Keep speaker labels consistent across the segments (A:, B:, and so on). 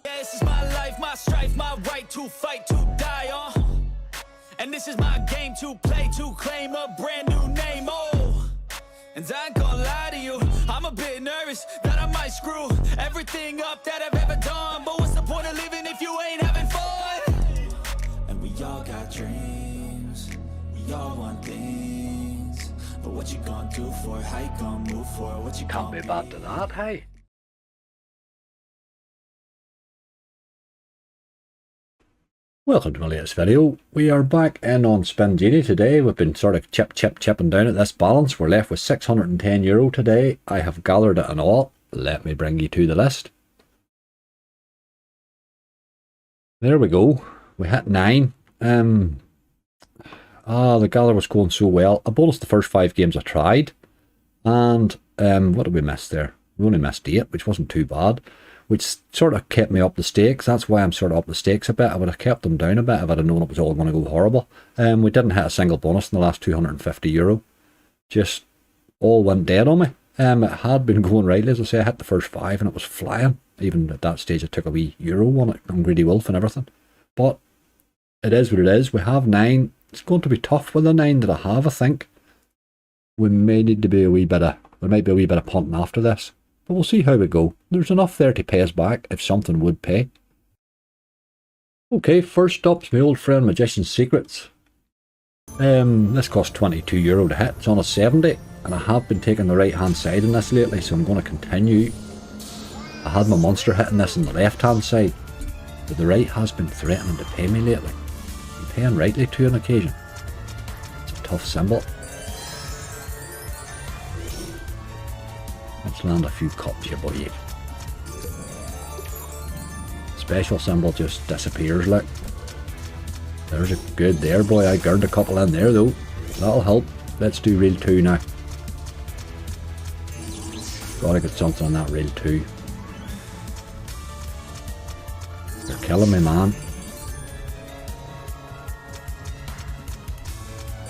A: Yeah, this is my life, my strife, my right to fight, to die on. And this is my game to play, to claim a brand new name, oh. And I ain't gonna lie to you, I'm a bit nervous that I might screw everything up that I've ever done. But what's the point of living if you ain't having fun? And we all got dreams, we all want things. But what you gonna do for it, how you gonna move for it, what you
B: Can't
A: gonna
B: be bad to that, hey? Welcome to my latest video. We are back in on Spingenie today. We've been sort of chipping down at this balance. We're left with €610 today. I have gathered it and all. Let me bring you to the list. There we go. We hit 9. The gather was going so well. I bonused the first 5 games I tried. And what did we miss there? We only missed 8, which wasn't too bad. Which sort of kept me up the stakes. That's why I'm sort of up the stakes a bit. I would have kept them down a bit if I'd have known it was all going to go horrible. We didn't hit a single bonus in the last €250. Just all went dead on me. It had been going rightly, as I say. I hit the first 5 and it was flying. Even at that stage I took a wee euro on it, on Greedy Wolf and everything. But it is what it is. We have 9. It's going to be tough with the 9 that I have, I think. We may need to be a wee bit of, there might be a wee bit of punting after this. But we'll see how we go. There's enough there to pay us back if something would pay. Okay, first up's my old friend Magician's Secrets. This costs €22 to hit. It's on a 70, and I have been taking the right hand side in this lately, so I'm going to continue. I had my monster hitting this on the left hand side, but the right has been threatening to pay me lately. I'm paying rightly to an occasion. It's a tough symbol. Let's land a few cups, you boy. Special symbol just disappears, look. There's a good there, boy. I gurned a couple in there, though. That'll help. Let's do reel 2 now. Gotta get something on that reel 2. You're killing me, man.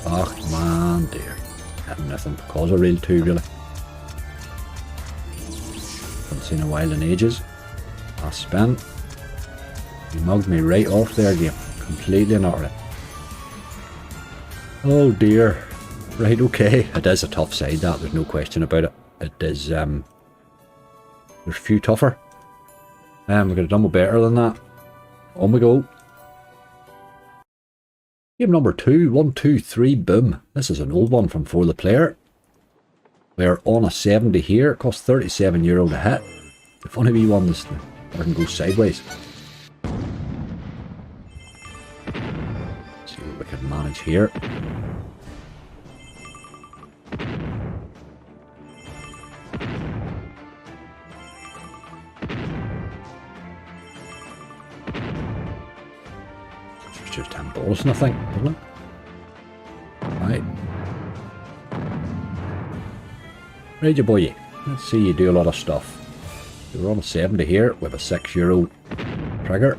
B: Oh, man, dear. Having nothing because of reel 2, really. Seen a while in ages. I spin. You mugged me right off there, game. Completely and utterly. Oh dear. Right, okay. It is a tough side, that. There's no question about it. It is, there's a few tougher. We could have done more better than that. On we go. Game number 2. 1, 2, 3, boom. This is an old one from For the Player. We're on a 70 here. It costs €37 to hit. The funny wee one is I can go sideways. See what we can manage here. It's just him bonusing, I think, isn't it? Right. Right, you boy. Let's see you do a lot of stuff. We're on a 70 here with a €6 trigger.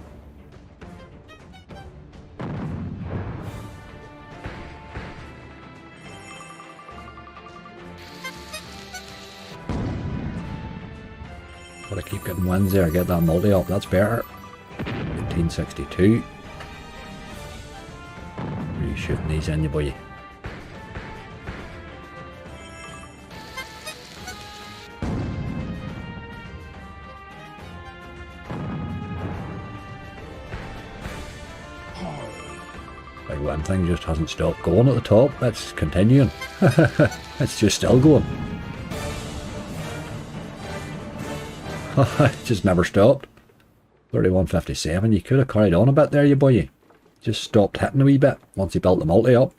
B: Gotta keep getting wins there, get that multi up, that's better. 1862. Really shooting these in, you boy. One thing just hasn't stopped going at the top. That's continuing. It's just still going. It just never stopped. 31.57. You could have carried on a bit there, you boy. Just stopped hitting a wee bit once you built the multi up.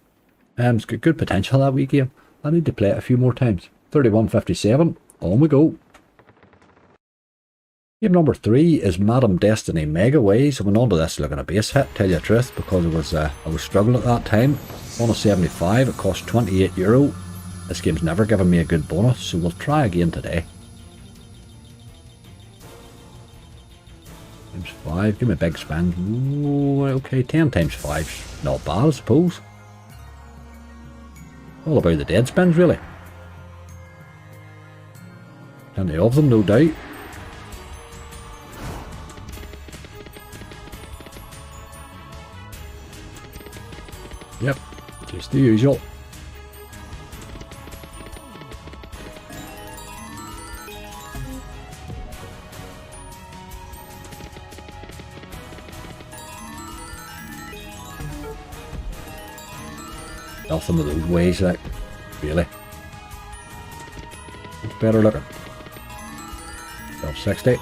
B: It's got good potential, that wee game. I need to play it a few more times. 31.57. On we go. Game number 3 is Madam Destiny Megaways. I went on to this looking a base hit, tell you the truth, because I was struggling at that time. On a 75, it cost €28. This game's never given me a good bonus, so we'll try again today. Times 5, give me a big spin. Ooh, okay, 10 times 5, not bad, I suppose. All about the dead spins, really. Plenty of them, no doubt. Yep, just the usual. Nothing with those ways, like, really. It's better looking. 1260.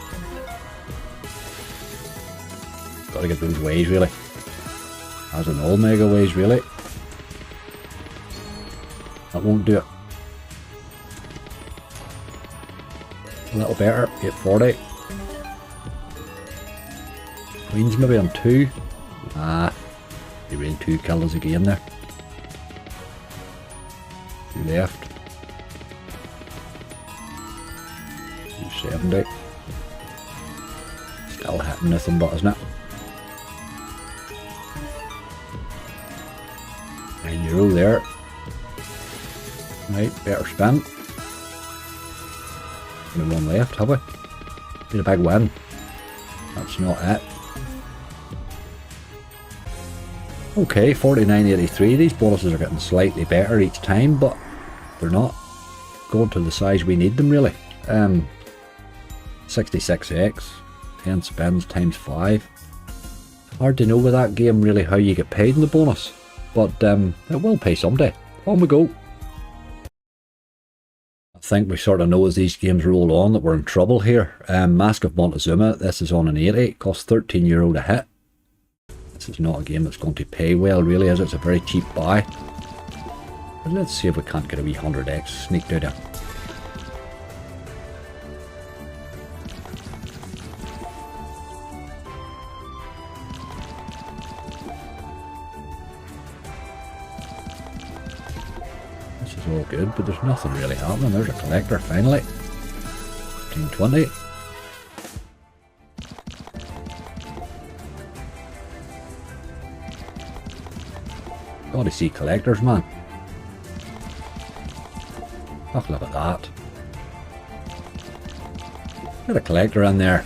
B: Gotta get those ways, really. As in all Megaways, really. That won't do it. A little better, 840. Queens maybe on 2. Ah, they really 2 killed us again there. 2 left. 270. Still hitting nothing but, isn't it? €9 there. Right, better spin. Only one left, have we? Need a big win. That's not it. Okay, 49.83. These bonuses are getting slightly better each time, but they're not going to the size we need them, really. 66x, 10 spins times 5. Hard to know with that game, really, how you get paid in the bonus, but it will pay someday. On we go. I think we sort of know as these games roll on that we're in trouble here. Mask of Montezuma, this is on an 80. It costs €13 to hit. This is not a game that's going to pay well, really, as it's a very cheap buy. But let's see if we can't get a wee 100x sneaked out of. This is all good, but there's nothing really happening. There's a collector finally. 1520. Gotta see collectors, man. Oh, look at that. Get a collector in there.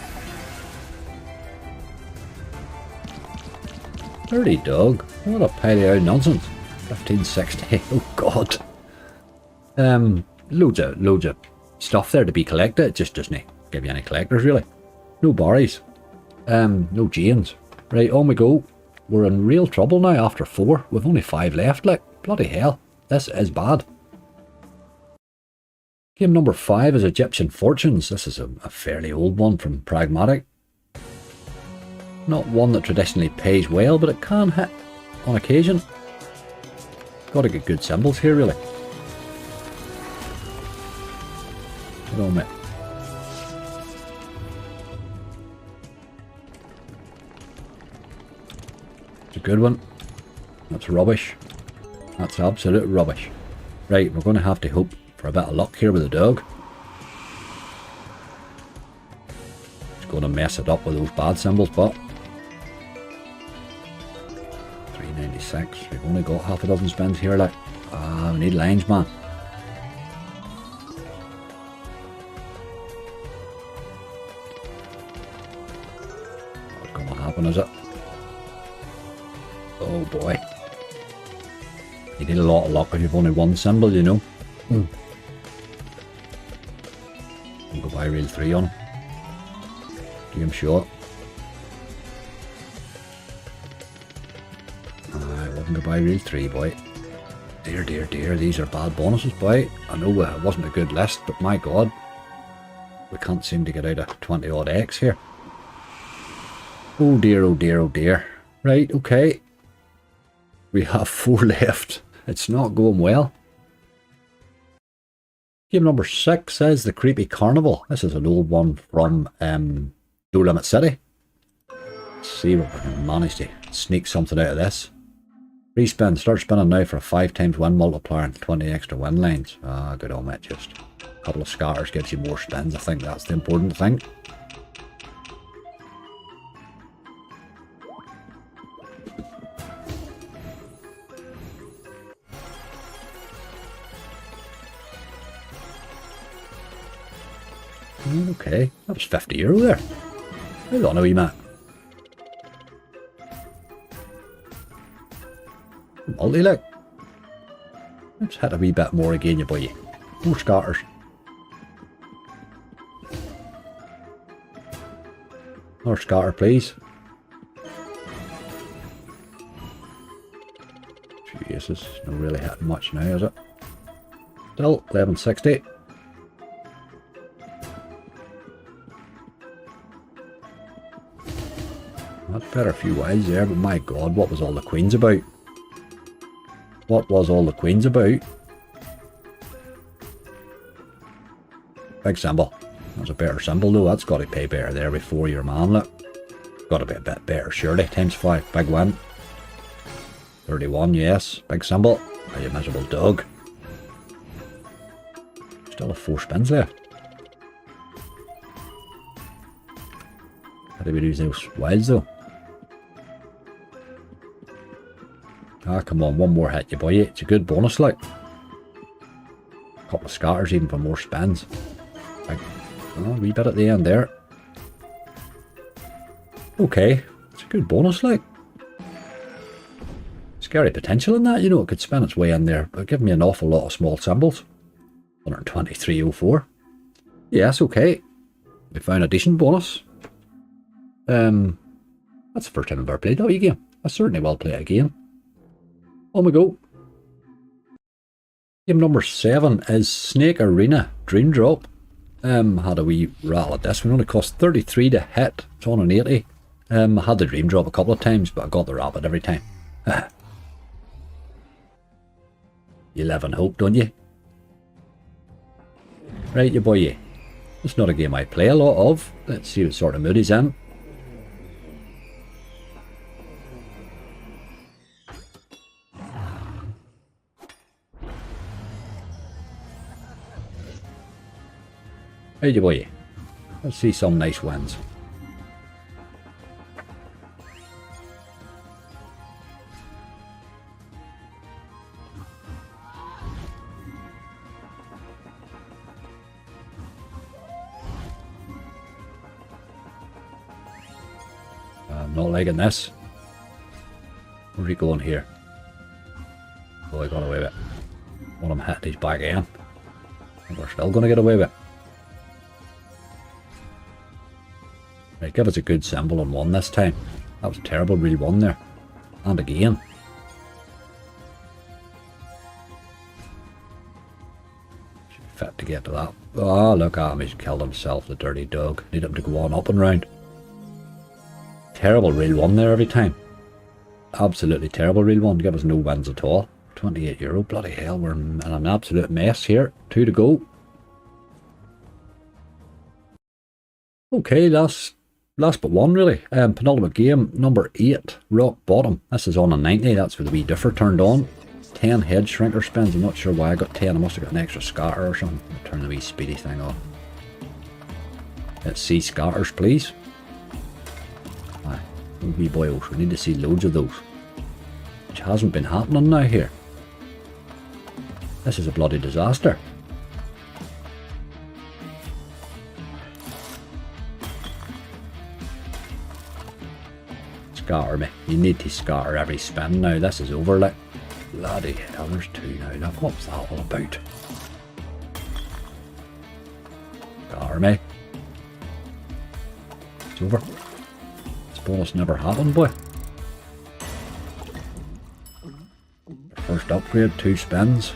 B: Dirty dog. What a pile of nonsense. 1560. Oh god. Loads of stuff there to be collected. It just doesn't give you any collectors, really. No Barries. No Janes. Right, on we go. We're in real trouble now after 4. We've only 5 left, like, bloody hell. This is bad. Game number 5 is Egyptian Fortunes. This is a fairly old one from Pragmatic. Not one that traditionally pays well, but it can hit on occasion. Gotta get good symbols here, really. Get on, mate. It's a good one. That's rubbish. That's absolute rubbish. Right, we're going to have to hope for a bit of luck here with the dog. It's going to mess it up with those bad symbols, but 396. We've only got half a dozen spins here, like. Ah, we need lines, man. What's going to happen, is it? Oh boy. You need a lot of luck if you've only one symbol, you know. We'll go by reel 3 on him. Game short. I wouldn't go by reel 3, boy. Dear, dear, dear, these are bad bonuses, boy. I know it wasn't a good list, but my god. We can't seem to get out of 20 odd X here. Oh dear, oh dear, oh dear. Right, okay. We have 4 left. It's not going well. Game number 6 is the Creepy Carnival. This is an old one from No Limit City. Let's see if we can manage to sneak something out of this. Respin. Start spinning now for a 5 times win multiplier and 20 extra win lines. Ah, good on it. Just a couple of scatters gives you more spins. I think that's the important thing. Okay, that was €50 there. Hold on a wee minute. Multi, like. Let's hit a wee bit more again, you boy. More scatters. Another scatter, please. Few aces. Not really hitting much now, is it? Still, 1160. That's better a few wides there, but my god, what was all the queens about? What was all the queens about? Big symbol. That's a better symbol though. That's got to pay better there before your man, look. Got to be a bit better, surely. Times 5. Big win. 31, yes. Big symbol. Oh, you miserable dog. Still have 4 spins left. How do we lose those wilds though? Ah, come on, one more hit, you boy. It's a good bonus, like. Couple of scatters even for more spins. Big, oh, a wee bit at the end there. Okay, it's a good bonus, like. Scary potential in that, you know. It could spin its way in there, but give me an awful lot of small symbols. 123.04. Yes, okay. We found a decent bonus. That's the first time I've ever played that wee game. I certainly will play it again. On we go. Game number 7 is Snake Arena Dream Drop. Had a wee rattle at this one. Only cost 33 to hit. It's on an 80. I had the Dream Drop a couple of times, but I got the rabbit every time. You live in hope, don't you? Right, you boy. It's not a game I play a lot of. Let's see what sort of mood he's in. Right, you boy. Let's see some nice wins. I'm not liking this. Where's he going here? Oh, I got away with it. One of them hit his back end. We're still going to get away with it. Right, give us a good symbol on 1 this time. That was a terrible reel 1 there. And again. Should be fit to get to that. Oh, look at him. He's killed himself, the dirty dog. Need him to go on up and round. Terrible reel 1 there every time. Absolutely terrible reel 1. Give us no wins at all. €28. Bloody hell, we're in an absolute mess here. 2 to go. Okay, last but one really. Penultimate game, number 8, Rock Bottom. This is on a 90, that's with the wee differ turned on. 10 head shrinker spins. I'm not sure why I got 10. I must have got an extra scatter or something. I'll turn the wee speedy thing off. Let's see scatters, please. Aye, wee boyos. We need to see loads of those. Which hasn't been happening now here. This is a bloody disaster. Scatter me. You need to scatter every spin now. This is over, like. Bloody hell, there's 2 now. Look, what was that all about? Scatter me. It's over. This bonus never happened, boy. First upgrade, 2 spins.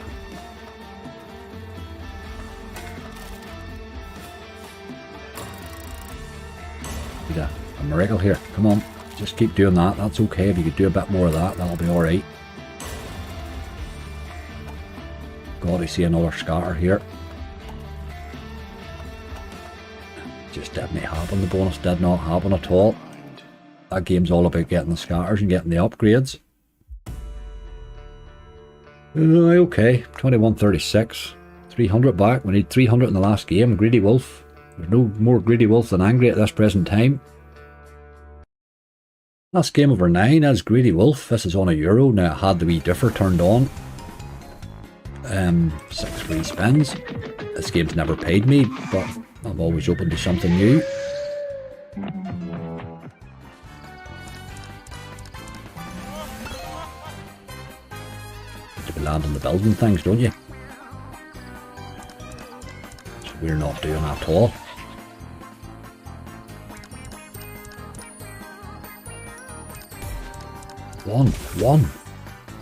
B: Need a miracle here. Come on. Just keep doing that. That's okay. If you could do a bit more of that, that'll be alright. God, I see another scatter here. Just didn't happen. The bonus did not happen at all. That game's all about getting the scatters and getting the upgrades. Okay, 2136. 300 back. We need 300 in the last game. Greedy Wolf. There's no more Greedy Wolf than angry at this present time. Last game over 9 is Greedy Wolf. This is on €1. Now it had the wee differ turned on. 6 free spins. This game's never paid me, but I'm always open to something new. land on the building things, don't you? So we're not doing that at all. One.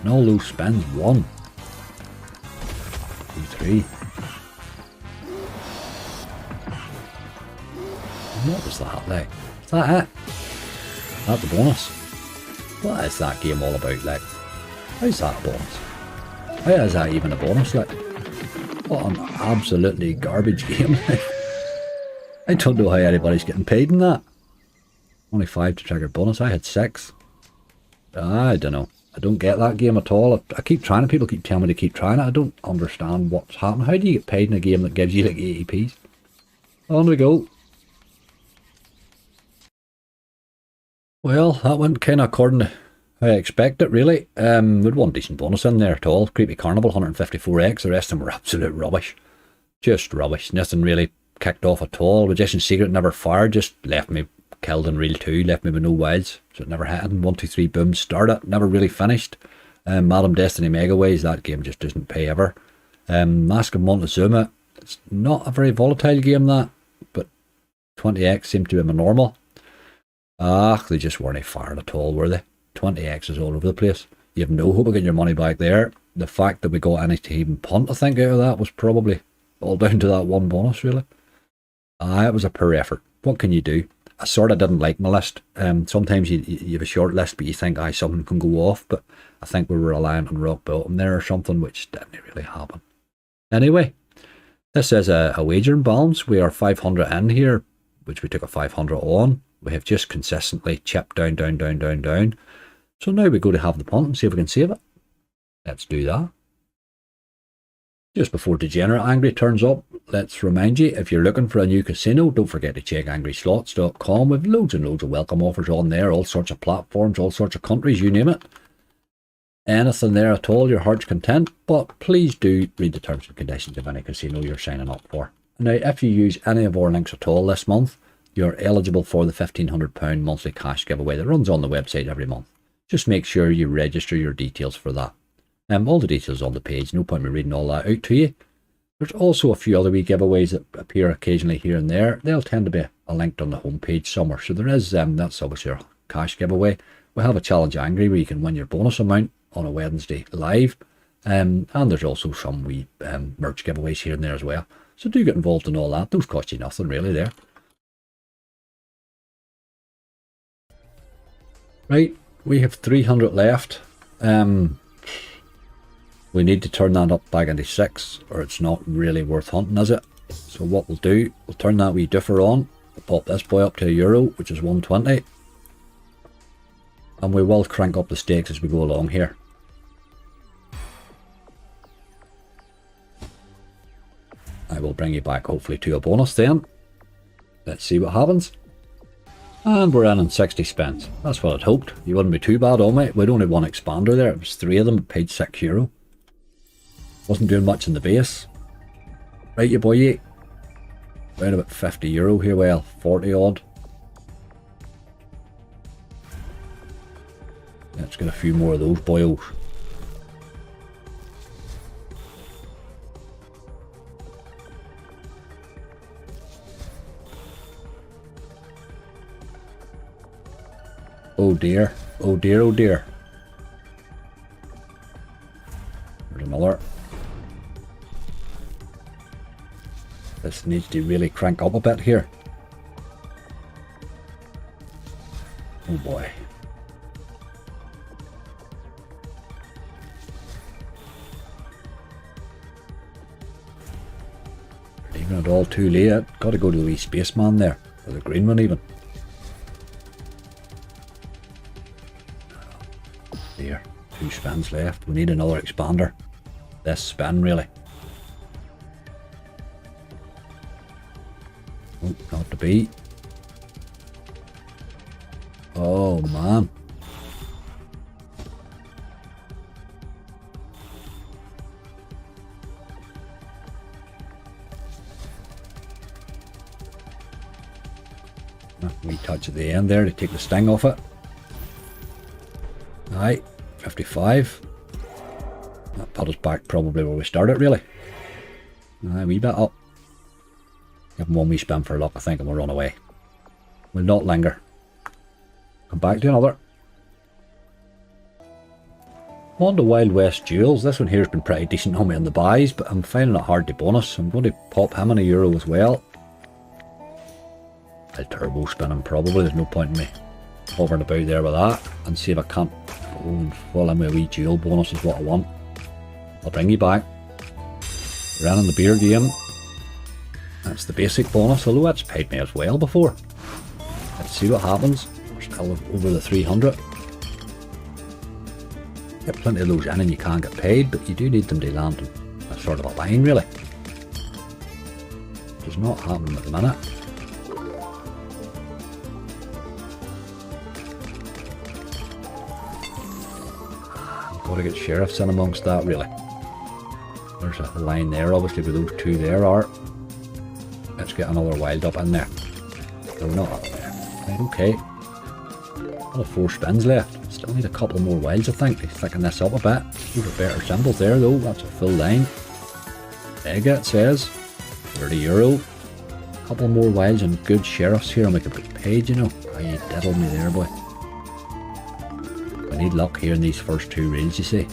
B: And all those spins, 1, 2, 3. What was that like? Is that it? Is that the bonus? What is that game all about, like? How's that a bonus? How is that even a bonus, like? What an absolutely garbage game. I don't know how anybody's getting paid in that. Only 5 to trigger bonus. I had 6. I don't know. I don't get that game at all. I keep trying it. People keep telling me to keep trying it. I don't understand what's happening. How do you get paid in a game that gives you like 80p's? On we go. Well, that went kind of according to how I expected, really. We'd one decent bonus in there at all. Creepy Carnival, 154x. The rest of them were absolute rubbish. Just rubbish. Nothing really kicked off at all. Magician's Secret never fired. Just left me killed in reel 2. Left me with no wilds. So it never happened. 1, 2, 3, boom. Started. Never really finished. Madam Destiny Megaways. That game just doesn't pay ever. Mask of Montezuma. It's not a very volatile game, that. But 20x seemed to be my normal. They just weren't fired at all, were they? 20x's all over the place. You have no hope of getting your money back there. The fact that we got any to even punt, I think, out of that was probably all down to that one bonus, really. It was a poor effort. What can you do? I sort of didn't like my list. Sometimes you have a short list, but you think, something can go off. But I think we were relying on rock bottom there or something, which didn't really happen. Anyway, this is a wagering balance. We are 500 in here, which we took a 500 on. We have just consistently chipped down. So now we go to have the punt and see if we can save it. Let's do that. Just before Degenerate Angry turns up, let's remind you, if you're looking for a new casino, don't forget to check angryslots.com. We've loads and loads of welcome offers on there, all sorts of platforms, all sorts of countries, you name it. Anything there at all, your heart's content, but please do read the terms and conditions of any casino you're signing up for. Now, if you use any of our links at all this month, you're eligible for the £1,500 monthly cash giveaway that runs on the website every month. Just make sure you register your details for that. All the details on the page, no point me reading all that out to you. There's also a few other wee giveaways that appear occasionally here and there. They'll tend to be linked on the homepage somewhere. So there is, that's obviously our cash giveaway. We have a Challenge Angry where you can win your bonus amount on a Wednesday live. And there's also some wee merch giveaways here and there as well. So do get involved in all that. Those cost you nothing really there. Right, we have 300 left. We need to turn that up back into 6 or it's not really worth hunting, is it? So what we'll do, we'll turn that wee differ on. We'll pop this boy up to €1, which is 120. And we will crank up the stakes as we go along here. I will bring you back hopefully to a bonus then. Let's see what happens. And we're in 60 spins. That's what I'd hoped. You wouldn't be too bad on me. We'd only one expander there. It was 3 of them. Paid €6. Wasn't doing much in the base. Right, you boy. Around about €50 here. Well, 40 odd. Let's get a few more of those boyos. Oh dear, oh dear, oh dear. There's another. This needs to really crank up a bit here. Oh boy. Leaving it all too late. Got to go to the wee spaceman there, or the green one even. There, 2 spins left. We need another expander. This spin really. Oh, not to be. Oh man. Wee touch at the end there to take the sting off it. Aye, 55. That put us back probably where we started, really. A wee bit up. Give him one wee spin for luck, I think, and we'll run away. We'll not linger. Come back to another. On to Wild West Duels. This one here has been pretty decent on me in the buys, but I'm finding it hard to bonus. I'm going to pop him in €1 as well. I'll turbo spin him probably. There's no point in me hovering about there with that. And see if I can't fall in with a wee duel bonus is what I want. I'll bring you back. Ran in the beer game. That's the basic bonus, although that's paid me as well before. Let's see what happens. We're still over the 300. Get plenty of those in and you can get paid, but you do need them to land in a sort of a line, really. Does not happen at the minute. Got to get sheriffs in amongst that, really. There's a line there, obviously, where those two there are. Let's get another wild up in there. No, not up there. Right, okay. Another 4 spins left. Still need a couple more wilds, I think, to thicken this up a bit. Those are better symbols there, though. That's a full line. Mega, it says. €30. A couple more wilds and good sheriffs here, and we can be paid, you know. Oh, you diddled me there, boy. We need luck here in these first 2 reels, you see.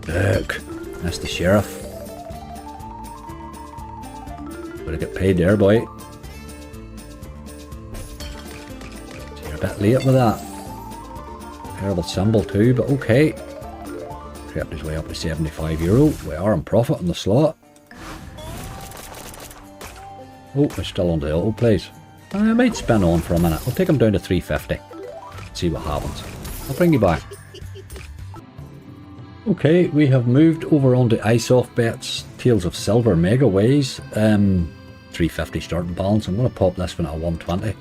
B: Look, that's the sheriff. Gotta get paid there, boy. So you're a bit late with that. Terrible symbol too, but okay. Crept his way up to €75. We are in profit on the slot. Oh, we're still on the autoplays. I might spin on for a minute. I'll take him down to 350. See what happens. I'll bring you back. Okay, we have moved over onto Ice Off Bets, Tales of Silver Megaways. 350 starting balance. I'm going to pop this one at 120.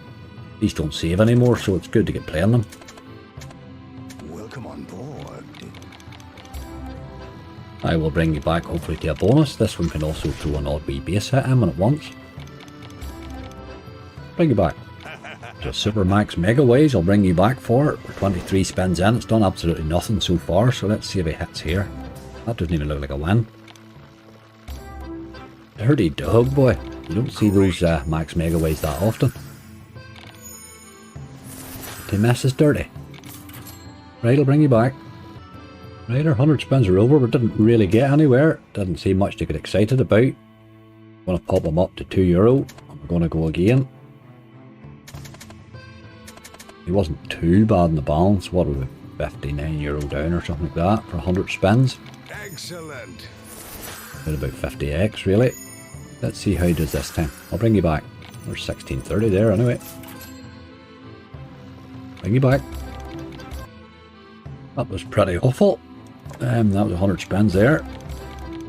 B: These don't save anymore, so it's good to get playing them.
C: Welcome on board.
B: I will bring you back hopefully to a bonus. This one can also throw an odd wee base hit in when it wants. Bring you back. Just Super Max Megaways, I'll bring you back for it. We're 23 spins in, it's done absolutely nothing so far, so let's see if he hits here. That doesn't even look like a win. Dirty dog, boy. You don't see those Max Megaways that often. The mess is dirty. Right, I'll bring you back. Right, our 100 spins are over, but didn't really get anywhere. Didn't see much to get excited about. I'm going to pop them up to €2. I'm going to go again. He wasn't too bad in the balance. What are we, €59 down or something like that for 100 spins?
C: Excellent.
B: About 50x really. Let's see how he does this time. I'll bring you back. There's 1630 there anyway. Bring you back. That was pretty awful. That was 100 spins there.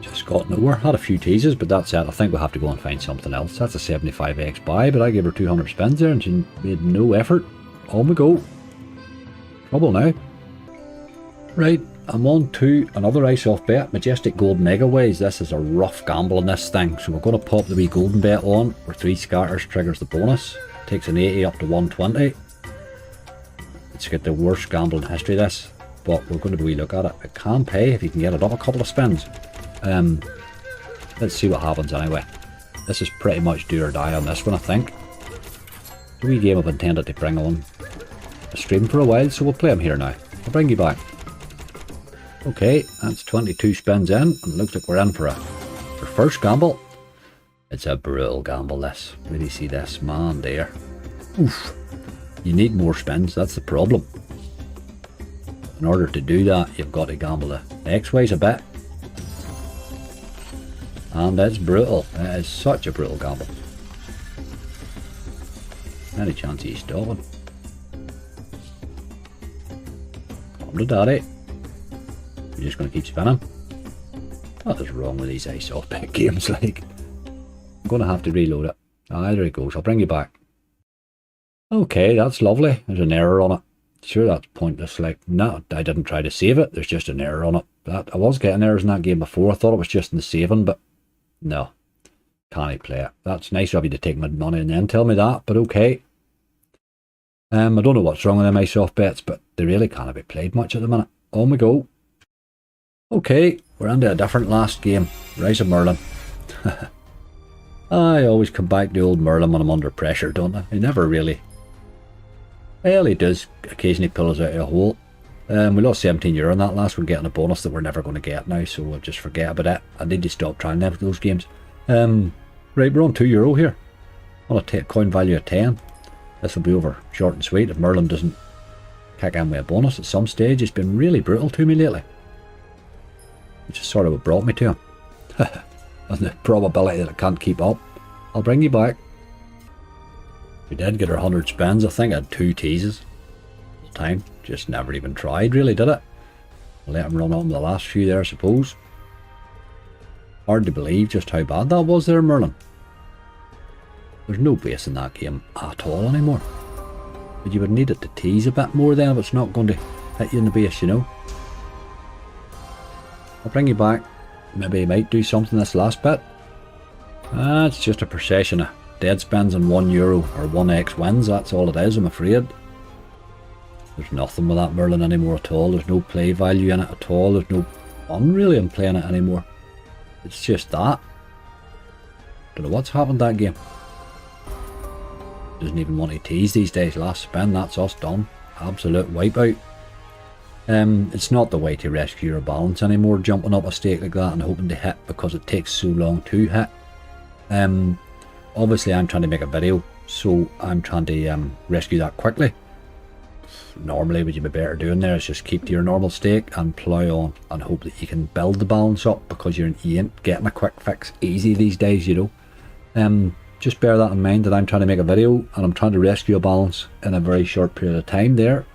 B: Just got nowhere. Had a few teases, but that's it. I think we'll have to go and find something else. That's a 75x buy, but I gave her 200 spins there and she made no effort. On we go. Trouble now. Right, I'm on to another Ice Off Bet, Majestic Gold Megaways. This is a rough gamble on this thing, so we're going to pop the wee golden bet on, where 3 scatters triggers the bonus. Takes an 80 up to 120. Let's get the worst gamble in history this, but we're going to wee look at it. It can pay if you can get it up a couple of spins. Let's see what happens anyway. This is pretty much do or die on this one, I think. The wee game I've intended to bring on a stream for a while, so we'll play him here now. I'll bring you back. Okay, that's 22 spins in, and it looks like we're in for our first gamble. It's a brutal gamble, this. Where do you see this? Man, dear. Oof. You need more spins, that's the problem. In order to do that, you've got to gamble the X-Ways a bit. And it's brutal. It is such a brutal gamble. Any chance he's stopping? Come to daddy. You're just going to keep spinning. What is wrong with these Ice Off Bet games, like? I'm going to have to reload it. Ah, there it goes. I'll bring you back. Okay, that's lovely. There's an error on it. Sure, that's pointless. Like, no, I didn't try to save it. There's just an error on it. I was getting errors in that game before. I thought it was just in the saving, but no. Can't play it. That's nice of you to take my money and then tell me that, but okay. I don't know what's wrong with them Ice Off Bets, but they really can't be played much at the minute. On we go. Okay, we're into a different last game. Rise of Merlin. I always come back to the old Merlin when I'm under pressure, don't I? He never really... Well, he does occasionally pull us out of a hole. We lost €17 on that last one, getting a bonus that we're never going to get now, so we'll just forget about it. I need to stop trying those games. Right, we're on €2 here. On a coin value of 10. This will be over short and sweet if Merlin doesn't kick in with a bonus at some stage. He's been really brutal to me lately. Which is sort of what brought me to him. And the probability that I can't keep up. I'll bring you back. We did get our 100 spins. I think I had 2 teases at the time. Just never even tried, really, did it? I let him run on the last few there, I suppose. Hard to believe just how bad that was there, Merlin. There's no base in that game at all anymore. But you would need it to tease a bit more then if it's not going to hit you in the base, you know. I'll bring you back. Maybe he might do something this last bit. It's just a procession of dead spins and €1 or 1x wins. That's all it is, I'm afraid. There's nothing with that Merlin anymore at all. There's no play value in it at all. There's no fun really in playing it anymore. It's just that. Don't know what's happened that game. Doesn't even want to tease these days. Last spin, that's us done. Absolute wipeout. It's not the way to rescue your balance anymore, jumping up a stake like that and hoping to hit because it takes so long to hit. Obviously I'm trying to make a video, so I'm trying to rescue that quickly. Normally what you'd be better doing there is just keep to your normal stake and plough on and hope that you can build the balance up, because you ain't getting a quick fix easy these days, you know. Just bear that in mind, that I'm trying to make a video and I'm trying to rescue a balance in a very short period of time there.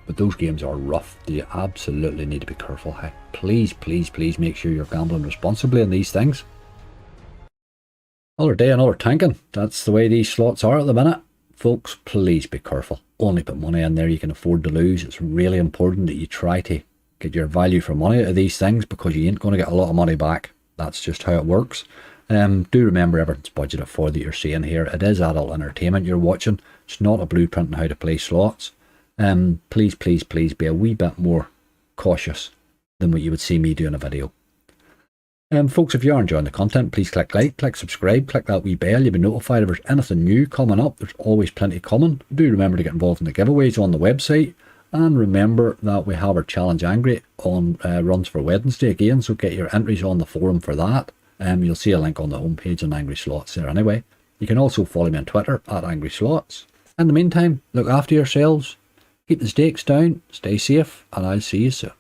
B: But those games are rough. You absolutely need to be careful. Hey, please, please, please make sure you're gambling responsibly in these things. Another day, another tanking. That's the way these slots are at the minute. Folks, please be careful. Only put money in there you can afford to lose. It's really important that you try to get your value for money out of these things, because you ain't going to get a lot of money back. That's just how it works. Do remember everything's budgeted for that you're seeing here. It is adult entertainment you're watching. It's not a blueprint on how to play slots. Please, please, please be a wee bit more cautious than what you would see me do in a video. Folks, if you are enjoying the content, please click like, click subscribe, click that wee bell. You'll be notified if there's anything new coming up. There's always plenty coming. Do remember to get involved in the giveaways on the website. And remember that we have our Challenge Angry on runs for Wednesday again, so get your entries on the forum for that. You'll see a link on the homepage on Angry Slots there anyway. You can also follow me on Twitter at Angry Slots. In the meantime, look after yourselves, keep the stakes down, stay safe, and I'll see you soon.